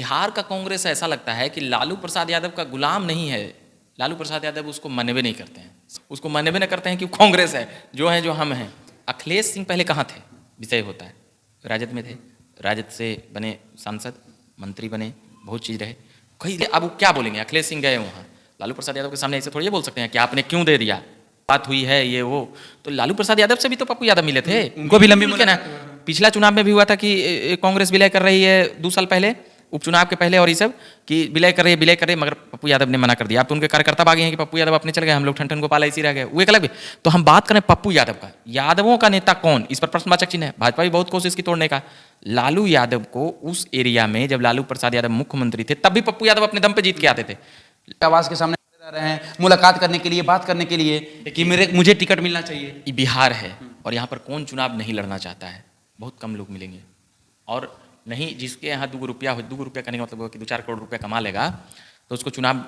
बिहार का कांग्रेस ऐसा लगता है कि लालू प्रसाद यादव का गुलाम नहीं है। लालू प्रसाद यादव उसको मानवे नहीं करते हैं, उसको मानवे नहीं करते हैं कि कांग्रेस है, जो है जो हम हैं। अखिलेश सिंह पहले कहाँ थे विषय होता है, राजद में थे, राजद से बने सांसद, मंत्री बने, बहुत चीज़ रहे कहीं। अब वो क्या बोलेंगे, अखिलेश सिंह गए वहाँ, लालू प्रसाद यादव के सामने ऐसे थोड़ी ये बोल सकते हैं कि आपने क्यों दे दिया, बात हुई है ये वो। तो लालू प्रसाद यादव से भी तो पप्पू यादव मिले थे, उनको भी लंबी के ना। पिछला चुनाव में भी हुआ था कि कांग्रेस विलय कर रही है 2 साल पहले, उपचुनाव के पहले, और ये सब कि विलय कर रही है, मगर पप्पू यादव ने मना कर दिया। अब तो उनके कार्यकर्ता भागे हैं कि पप्पू यादव अपने चले गए, हम लोग ठन गोपाल ऐसी रह गए, वो एक अलग भी। तो हम बात करें पप्पू यादव का, यादवों का नेता कौन, इस पर प्रश्नवाचक चिन्ह है। भाजपा भी बहुत कोशिश की तोड़ने का। लालू यादव को उस एरिया में जब लालू प्रसाद यादव मुख्यमंत्री थे तब भी पप्पू यादव अपने दम पे जीत के आते थे, आवाज के सामने रहे हैं मुलाकात करने के लिए, बात करने के लिए कि मुझे टिकट मिलना चाहिए। ये बिहार है और यहाँ पर कौन चुनाव नहीं लड़ना चाहता है, बहुत कम लोग मिलेंगे। और नहीं, जिसके यहाँ 2 रुपया हो, 2 रुपया करने का मतलब कि 2-4 करोड़ रुपया कमा लेगा तो उसको चुनाव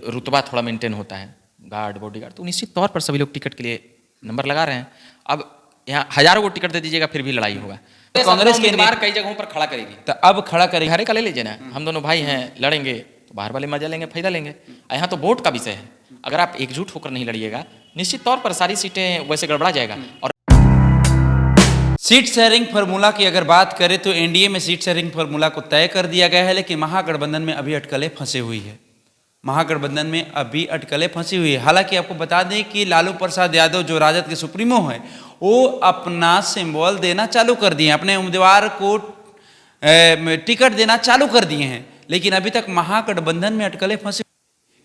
रुतबा थोड़ा मेंटेन होता है, गार्ड बॉडीगार्ड, तो निश्चित तौर पर सभी लोग टिकट के लिए नंबर लगा रहे हैं। अब यहाँ हजारों को टिकट दे दीजिएगा फिर भी लड़ाई होगा। तो कांग्रेस के उम्मीदवार कई जगहों पर खड़ा करेगी, तो अब खड़ा करेगी, हरे का ले लीजिए ना, हम दोनों भाई हैं, लड़ेंगे तो बाहर वाले मजा लेंगे, फायदा लेंगे। यहाँ तो वोट का विषय है, अगर आप एकजुट होकर नहीं लड़िएगा निश्चित तौर पर सारी सीटें वैसे गड़बड़ा जाएगा। और सीट शेयरिंग फार्मूला की अगर बात करें तो एनडीए में सीट शेयरिंग फार्मूला को तय कर दिया गया है, लेकिन महागठबंधन में अभी अटकलें फंसी हुई है। महागठबंधन में अभी अटकलें फंसी हुई है। हालांकि आपको बता दें कि लालू प्रसाद यादव जो राजद के सुप्रीमो हैं, वो अपना सिंबल देना चालू कर दिए हैं, अपने उम्मीदवार को टिकट देना चालू कर दिए हैं, लेकिन अभी तक महागठबंधन में अटकलें फंसी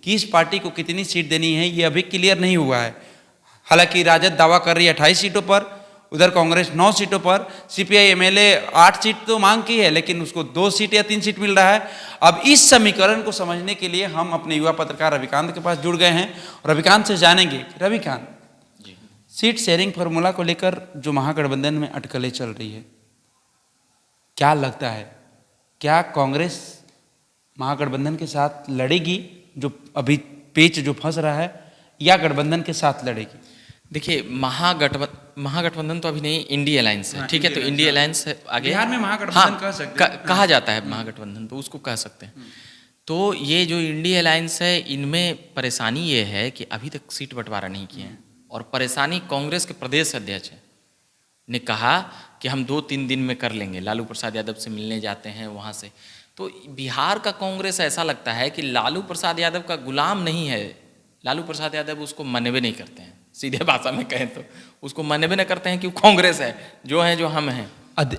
कि इस पार्टी को कितनी सीट देनी है ये अभी क्लियर नहीं हुआ है। हालांकि राजद दावा कर रही है 28 सीटों पर, उधर कांग्रेस 9 सीटों पर, सीपीआई एमएलए 8 सीट तो मांग की है लेकिन उसको 2 सीट या 3 सीट मिल रहा है। अब इस समीकरण को समझने के लिए हम अपने युवा पत्रकार रविकांत के पास जुड़ गए हैं और रविकांत से जानेंगे। रविकांत, सीट शेयरिंग फार्मूला को लेकर जो महागठबंधन में अटकलें चल रही है, क्या लगता है, क्या कांग्रेस महागठबंधन के साथ लड़ेगी जो अभी पेच जो फंस रहा है, या गठबंधन के साथ लड़ेगी? देखिए, महागठबंधन तो अभी नहीं, इंडिया अलायंस है, ठीक है, तो इंडिया अलायंस आगे बिहार में महागठबंधन कह सकते हैं, कहा जाता है महागठबंधन, तो उसको कह सकते हैं। तो ये जो इंडिया अलायंस है, इनमें परेशानी ये है कि अभी तक सीट बंटवारा नहीं किए हैं, और परेशानी कांग्रेस के प्रदेश अध्यक्ष ने कहा कि हम 2-3 दिन में कर लेंगे, लालू प्रसाद यादव से मिलने जाते हैं वहाँ से। तो बिहार का कांग्रेस ऐसा लगता है कि लालू प्रसाद यादव का गुलाम नहीं है, लालू प्रसाद यादव उसको मानवे नहीं करते हैं, सीधे भाषा में कहें तो उसको मानवे नहीं करते हैं कि कांग्रेस है, जो है जो हम हैं।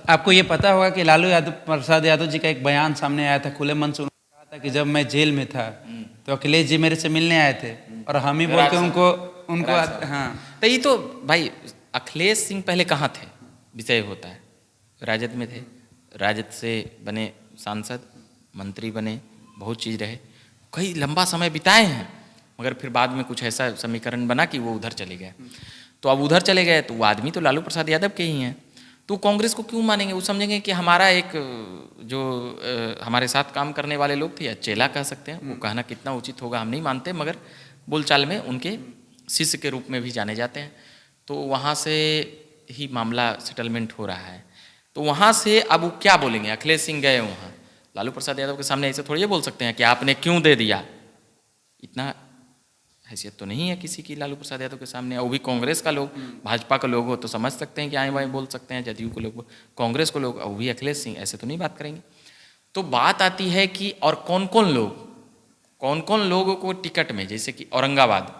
आपको ये पता होगा कि लालू प्रसाद यादव जी का एक बयान सामने आया था, खुले मन से उन्होंने कहा था कि जब मैं जेल में था तो अखिलेश जी मेरे से मिलने आए थे और हम ही बोल के उनको हाँ। तो ये तो भाई, अखिलेश सिंह पहले कहाँ थे विषय होता है, राजद में थे, राजद से बने सांसद, मंत्री बने, बहुत चीज़ रहे, कई लंबा समय बिताए हैं, मगर फिर बाद में कुछ ऐसा समीकरण बना कि वो उधर चले गए। तो अब उधर चले गए तो वो आदमी तो लालू प्रसाद यादव के ही हैं, तो कांग्रेस को क्यों मानेंगे? वो समझेंगे कि हमारा एक जो हमारे साथ काम करने वाले लोग थे, या चेला कह सकते हैं, वो कहना कितना उचित होगा हम नहीं मानते, मगर बोलचाल में उनके शिष्य के रूप में भी जाने जाते हैं। तो वहाँ से ही मामला सेटलमेंट हो रहा है। तो वहाँ से अब वो क्या बोलेंगे, अखिलेश सिंह गए वहाँ, लालू प्रसाद यादव के सामने ऐसे थोड़ी ये बोल सकते हैं कि आपने क्यों दे दिया, इतना हैसियत तो नहीं है किसी की लालू प्रसाद यादव के सामने। वो भी कांग्रेस का लोग, भाजपा का लोग हो तो समझ सकते हैं कि आए वाए बोल सकते हैं, जदयू को लोग, कांग्रेस को लोग, वो भी अखिलेश सिंह ऐसे तो नहीं बात करेंगे। तो बात आती है कि और कौन कौन लोगों को टिकट में, जैसे कि औरंगाबाद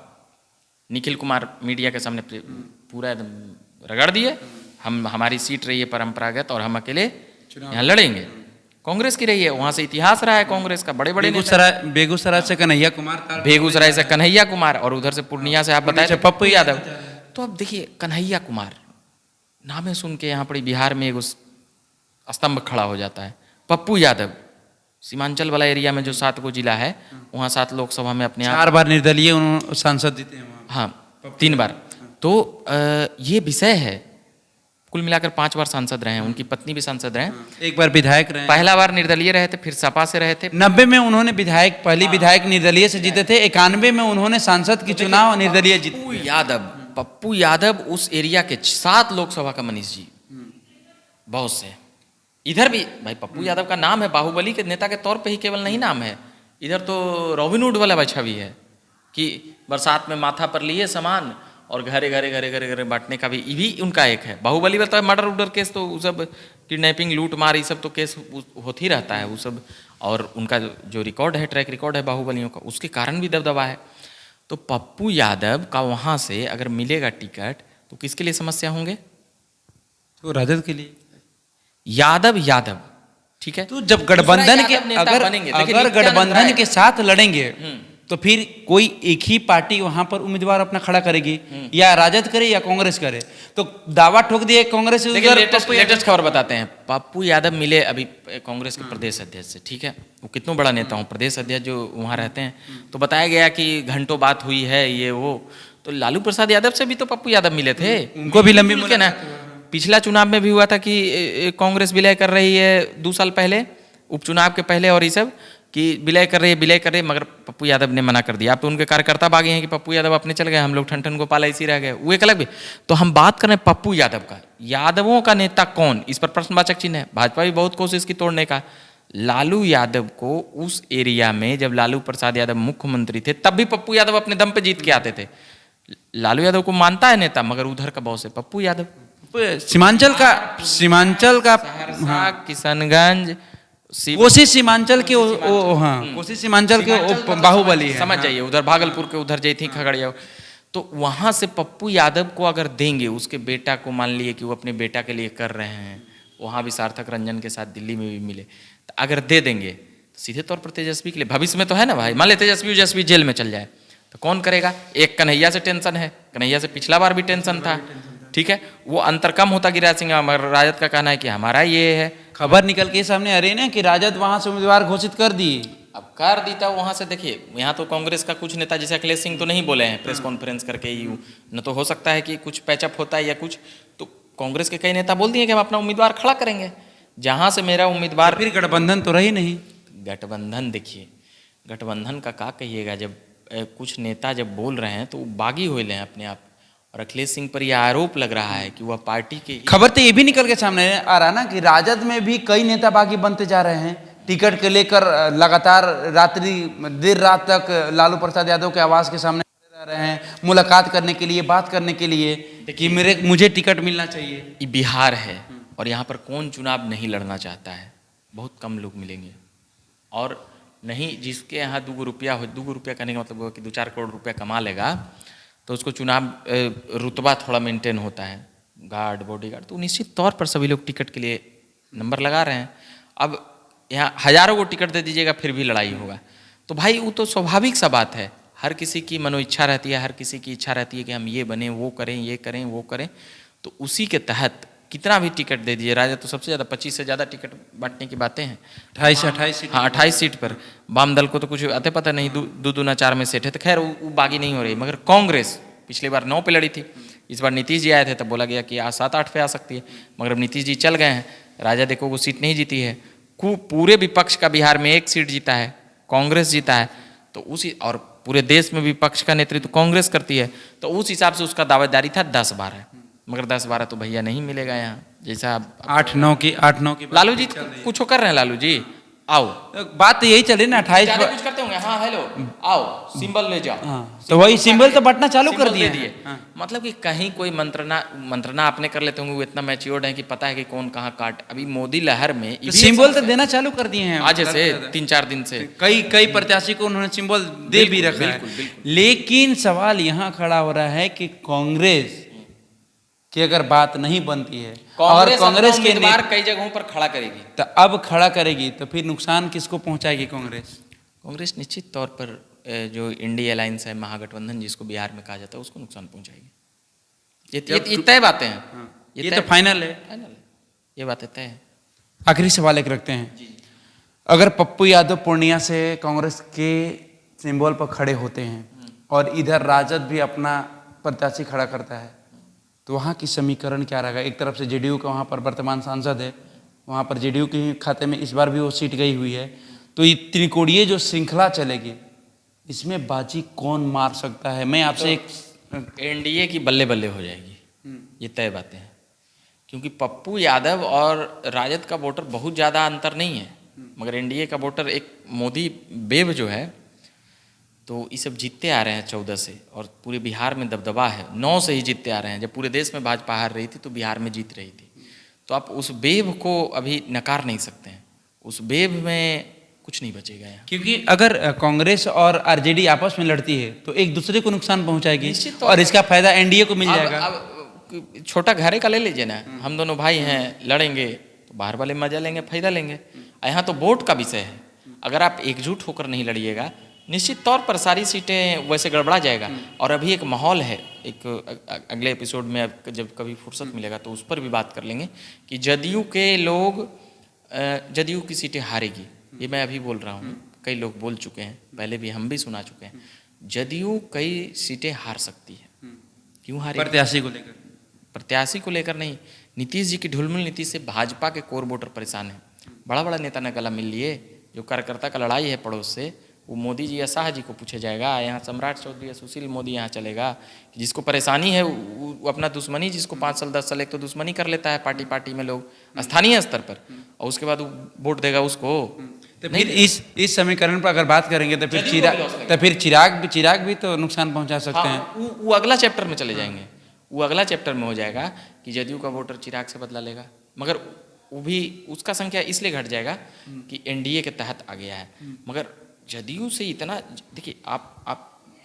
निखिल कुमार मीडिया के सामने पूरा एकदम रगड़ दिए, हमारी सीट रही है परंपरागत और हम अकेले यहाँ लड़ेंगे, कांग्रेस की रही है, वहां से इतिहास रहा है कांग्रेस का, बड़े बड़े बेगूसराय से कन्हैया कुमार, बेगूसराय से कन्हैया कुमार, और उधर से पूर्णिया से आप बताए पप्पू यादव। तो अब देखिए, कन्हैया कुमार नाम सुन के यहाँ पर बिहार में एक स्तंभ खड़ा हो जाता है। पप्पू यादव सीमांचल वाला एरिया में जो 7 गो जिला है, वहाँ 7 लोकसभा में अपने 4 बार निर्दलीय सांसद जीते हैं, हाँ 3 बार। तो ये विषय है, कुल मिलाकर 5 बार सांसद रहे हैं, उनकी पत्नी भी सांसद रहे, 1 बार विधायक रहे, पहला बार निर्दलीय रहे थे, फिर सपा से रहे थे। 90 में उन्होंने विधायक, पहली विधायक निर्दलीय से जीते थे, 91 में उन्होंने सांसद की चुनाव निर्दलीय जीते। पप्पू यादव उस एरिया के 7 लोकसभा का, मनीष जी बहुत से, इधर भी भाई पप्पू यादव का नाम है, बाहुबली के नेता के तौर पे ही केवल नहीं नाम है, इधर तो रॉबिनहुड वाला बच्चा भी है कि बरसात में माथा पर लिए सामान और घरे घरे घरे घरे घरे बांटने का भी, ये भी उनका एक है। बाहुबली बताया मर्डर उर्डर केस तो वो सब, किडनैपिंग लूट मार ये सब तो केस होती ही रहता है वो सब, और उनका जो रिकॉर्ड है, ट्रैक रिकॉर्ड है बाहुबलियों का, उसके कारण भी दबदबा है। तो पप्पू यादव का वहाँ से अगर मिलेगा टिकट तो किसके लिए समस्या होंगे? तो राजद के लिए यादव ठीक है। तो जब गठबंधन के यादव नेता अगर बनेंगे, देखिए अगर नित्यानंद गठबंधन राय के साथ लड़ेंगे तो फिर कोई एक ही पार्टी वहां पर उम्मीदवार अपना खड़ा करेगी, या राजद करे या कांग्रेस करे। तो दावा ठोक दिए कांग्रेस। देखिए लेटेस्ट खबर बताते हैं, पप्पू यादव मिले अभी कांग्रेस के प्रदेश अध्यक्ष से, ठीक है, वो कितना बड़ा नेता हूँ, प्रदेश अध्यक्ष जो वहाँ रहते हैं, तो बताया गया कि घंटों बात हुई है ये वो। तो लालू प्रसाद यादव से भी तो पप्पू यादव मिले थे, उनको भी लंबी मिल के ना। पिछला चुनाव में भी हुआ था कि कांग्रेस विलय कर रही है 2 साल पहले, उपचुनाव के पहले, और ये सब कि विलय कर रही है, मगर पप्पू यादव ने मना कर दिया। अब तो उनके कार्यकर्ता बागी हैं कि पप्पू यादव अपने चल गए, हम लोग ठन ठन गोपाल ऐसे रह गए, वो एक अलग भी। तो हम बात कर रहे हैं पप्पू यादव का, यादवों का नेता कौन, इस पर प्रश्नवाचक चिन्ह है। भाजपा भी बहुत कोशिश की तोड़ने का। लालू यादव को उस एरिया में जब लालू प्रसाद यादव मुख्यमंत्री थे तब भी पप्पू यादव अपने दम पे जीत के आते थे। लालू यादव को मानता है नेता, मगर उधर का बॉस है पप्पू यादव। सीमांचल का हाँ, किशनगंज, कोसी सीमांचल के कोसी सीमांचल के बाहुबली है, समझ जाइए, उधर भागलपुर के उधर जैथी खगड़िया, तो वहां से पप्पू यादव को अगर देंगे, उसके बेटा को मान लिए कि वो अपने बेटा के लिए कर रहे हैं, वहां भी सार्थक रंजन के साथ दिल्ली में भी मिले, तो अगर दे देंगे तो सीधे तौर पर तेजस्वी के लिए भविष्य में तो है ना भाई। मान ले तेजस्वी जेल में चल जाए तो कौन करेगा? एक कन्हैया से टेंशन है, कन्हैया से पिछला बार भी टेंशन था, ठीक है, वो अंतर कम होता गिरिराज सिंह, मगर राजद का कहना है कि हमारा ये है। खबर निकल के सामने आ रही है ना कि राजद वहां से उम्मीदवार घोषित कर दिए। अब कर दी था वहां से, देखिए यहाँ तो कांग्रेस का कुछ नेता जैसे अखिलेश सिंह तो नहीं बोले हैं प्रेस कॉन्फ्रेंस करके ही, न तो हो सकता है कि कुछ पैचअप होता है या कुछ, तो कांग्रेस के कई नेता बोल दिए कि हम अपना उम्मीदवार खड़ा करेंगे जहां से मेरा उम्मीदवार। फिर गठबंधन तो रही नहीं। गठबंधन देखिए, गठबंधन का क्या कहिएगा, जब कुछ नेता जब बोल रहे हैं तो बागी हो ले अपने आप, और अखिलेश सिंह पर यह आरोप लग रहा है कि वह पार्टी के। खबर तो ये भी निकल के सामने आ रहा ना कि राजद में भी कई नेता बागी बनते जा रहे हैं, टिकट के लेकर लगातार देर रात तक लालू प्रसाद यादव के आवास के सामने रह रहे हैं, मुलाकात करने के लिए, बात करने के लिए कि मुझे टिकट मिलना चाहिए। ये बिहार है और यहाँ पर कौन चुनाव नहीं लड़ना चाहता है? बहुत कम लोग मिलेंगे, और नहीं जिसके यहाँ 2 रुपया हो, 2 रुपया कहने का मतलब कि 2-4 करोड़ रुपया कमा लेगा तो उसको चुनाव रुतबा थोड़ा मेंटेन होता है, गार्ड बॉडीगार्ड, तो निश्चित तौर पर सभी लोग टिकट के लिए नंबर लगा रहे हैं। अब यहाँ हजारों को टिकट दे दीजिएगा फिर भी लड़ाई होगा, तो भाई वो तो स्वाभाविक सा बात है। हर किसी की मनो इच्छा रहती है, हर किसी की इच्छा रहती है कि हम ये बने, वो करें, ये करें, वो करें, तो उसी के तहत कितना भी टिकट दे दीजिए। राजद तो सबसे ज़्यादा 25 से ज़्यादा टिकट बांटने की बातें हैं, 28 सीट। हाँ 28 सीट पर। वाम दल को तो कुछ आते पता नहीं, 2-2-4 में सेट है, तो खैर वो बागी नहीं हो रही। मगर कांग्रेस पिछली बार 9 पे लड़ी थी, इस बार नीतीश जी आए थे तब बोला गया कि 7-8 पे आ सकती है, मगर अब नीतीश जी चल गए हैं, राजद देखो वो सीट नहीं जीती है। पूरे विपक्ष का बिहार में 1 सीट जीता है, कांग्रेस जीता है, तो उसी, और पूरे देश में विपक्ष का नेतृत्व कांग्रेस करती है, तो उस हिसाब से उसका दावेदारी था 10-12, मगर 10-12 तो भैया नहीं मिलेगा यहाँ, जैसा 8-9 की लालू जी कुछ कर रहे हैं। लालू जी आओ, बात तो यही चले ना, 28 कुछ करते होंगे, हाँ हेलो आओ सिंबल ले जाओ, तो वही सिंबल तो बटना चालू कर दिए। मतलब कि कहीं कोई मंत्रणा आपने कर लेते होंगे, वो इतना मैच्योर्ड है कि पता है कि कौन कहाँ काट। अभी मोदी लहर में सिंबल तो देना चालू कर दिए हैं आज से 3-4 दिन से, कई प्रत्याशी को उन्होंने सिंबल दे भी रखा है। लेकिन सवाल यहाँ खड़ा हो रहा है कि कांग्रेस की अगर बात नहीं बनती है और कांग्रेस के उम्मीदवार कई जगहों पर खड़ा करेगी, तो अब खड़ा करेगी तो फिर नुकसान किसको पहुंचाएगी? कांग्रेस निश्चित तौर पर जो इंडिया अलायंस है, महागठबंधन जिसको बिहार में कहा जाता है, उसको नुकसान पहुंचाएगी। ये तय बातें हैं, ये तो फाइनल है, ये बातें तय है। आखिरी सवाल एक रखते हैं, अगर पप्पू यादव पूर्णिया से कांग्रेस के सिंबल पर खड़े होते हैं और इधर राजद भी अपना प्रत्याशी खड़ा करता है, तो वहाँ की समीकरण क्या रहेगा? एक तरफ से जेडीयू का वहाँ पर वर्तमान सांसद है, वहाँ पर जेडीयू के खाते में इस बार भी वो सीट गई हुई है, तो ये त्रिकोणीय जो श्रृंखला चलेगी, इसमें बाजी कौन मार सकता है? मैं आपसे एक एनडीए की बल्ले बल्ले हो जाएगी, ये तय बातें हैं। क्योंकि पप्पू यादव और राजद का वोटर बहुत ज़्यादा अंतर नहीं है, मगर एनडीए का वोटर एक मोदी वेव जो है, तो ये सब जीतते आ रहे हैं 14 से, और पूरे बिहार में दबदबा है, 9 से ही जीतते आ रहे हैं। जब पूरे देश में भाजपा हार रही थी तो बिहार में जीत रही थी। तो आप उस वेव को अभी नकार नहीं सकते हैं, उस वेव में कुछ नहीं बचेगा यहाँ। क्योंकि अगर कांग्रेस और आरजेडी आपस में लड़ती है तो एक दूसरे को नुकसान पहुंचाएगी, निश्चित तौर और पर। इसका फायदा एनडीए को मिल जाएगा। अब छोटा घरे का ले लीजिए ना, हम दोनों भाई हैं, लड़ेंगे तो बाहर वाले मजा लेंगे, फायदा लेंगे। यहाँ तो वोट का विषय है, अगर आप एकजुट होकर नहीं लड़िएगा निश्चित तौर पर सारी सीटें वैसे गड़बड़ा जाएगा। और अभी एक माहौल है, एक अगले एपिसोड में जब कभी फुर्सत मिलेगा तो उस पर भी बात कर लेंगे कि जदयू के लोग, जदयू की सीटें हारेगी, ये मैं अभी बोल रहा हूँ, कई लोग बोल चुके हैं, पहले भी हम भी सुना चुके हैं, जदयू कई सीटें हार सकती है। क्यों हारेगी? प्रत्याशी को लेकर, प्रत्याशी को लेकर नहीं, नीतीश जी की ढुलमुल नीति से भाजपा के कोर वोटर परेशान है। बड़ा बड़ा नेता ने गला मिल लिए, जो कार्यकर्ता का लड़ाई है पड़ोस से, वो मोदी जी या शाह जी को पूछे जाएगा। यहाँ सम्राट चौधरी या सुशील मोदी यहाँ चलेगा कि जिसको परेशानी है वो अपना दुश्मनी, जिसको 5 साल 10 साल एक तो दुश्मनी कर लेता है पार्टी पार्टी में लोग स्थानीय स्तर पर, और उसके बाद वो वोट देगा उसको। तो फिर इस समीकरण पर अगर बात करेंगे तो फिर चिराग भी तो नुकसान पहुंचा सकते हैं। वो अगला चैप्टर में चले जाएंगे, वो अगला चैप्टर में हो जाएगा कि जदयू का वोटर चिराग से बदला लेगा, मगर वो भी उसका संख्या इसलिए घट जाएगा कि एनडीए के तहत आ गया है। मगर जदयू से इतना, देखिए आप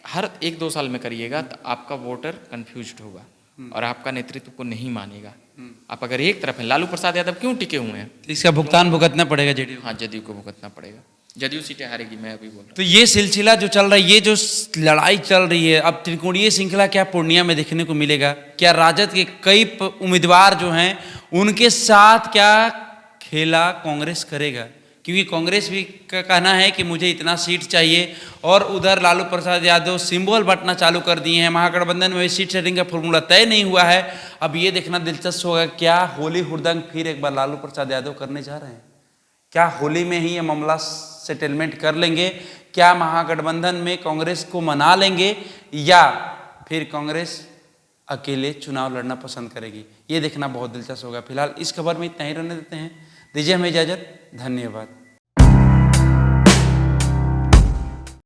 हर 1-2 साल में करिएगा तो आपका वोटर कंफ्यूज्ड होगा और आपका नेतृत्व को नहीं मानेगा। आप अगर एक तरफ हैं, लालू प्रसाद यादव क्यों टिके हुए हैं? इसका भुगतान भुगतना पड़ेगा जेडीयू। हाँ, जदयू को भुगतना पड़ेगा, जदयू सीटें हारेगी, मैं अभी बोल रहा हूँ। तो ये सिलसिला जो चल रहा है, ये जो लड़ाई चल रही है, अब त्रिकोणीय श्रृंखला क्या पूर्णिया में देखने को मिलेगा? क्या राजद के कई उम्मीदवार जो हैं उनके साथ क्या खेला कांग्रेस करेगा? क्योंकि कांग्रेस भी का कहना है कि मुझे इतना सीट चाहिए, और उधर लालू प्रसाद यादव सिंबल बंटना चालू कर दिए हैं। महागठबंधन में सीट शेयरिंग का फॉर्मूला तय नहीं हुआ है। अब ये देखना दिलचस्प होगा, क्या होली हुड़दंग फिर एक बार लालू प्रसाद यादव करने जा रहे हैं? क्या होली में ही ये मामला सेटलमेंट कर लेंगे? क्या महागठबंधन में कांग्रेस को मना लेंगे, या फिर कांग्रेस अकेले चुनाव लड़ना पसंद करेगी? ये देखना बहुत दिलचस्प होगा। फिलहाल इस खबर में इतना ही रहने देते हैं, दीजिए हमें इजाजत, धन्यवाद।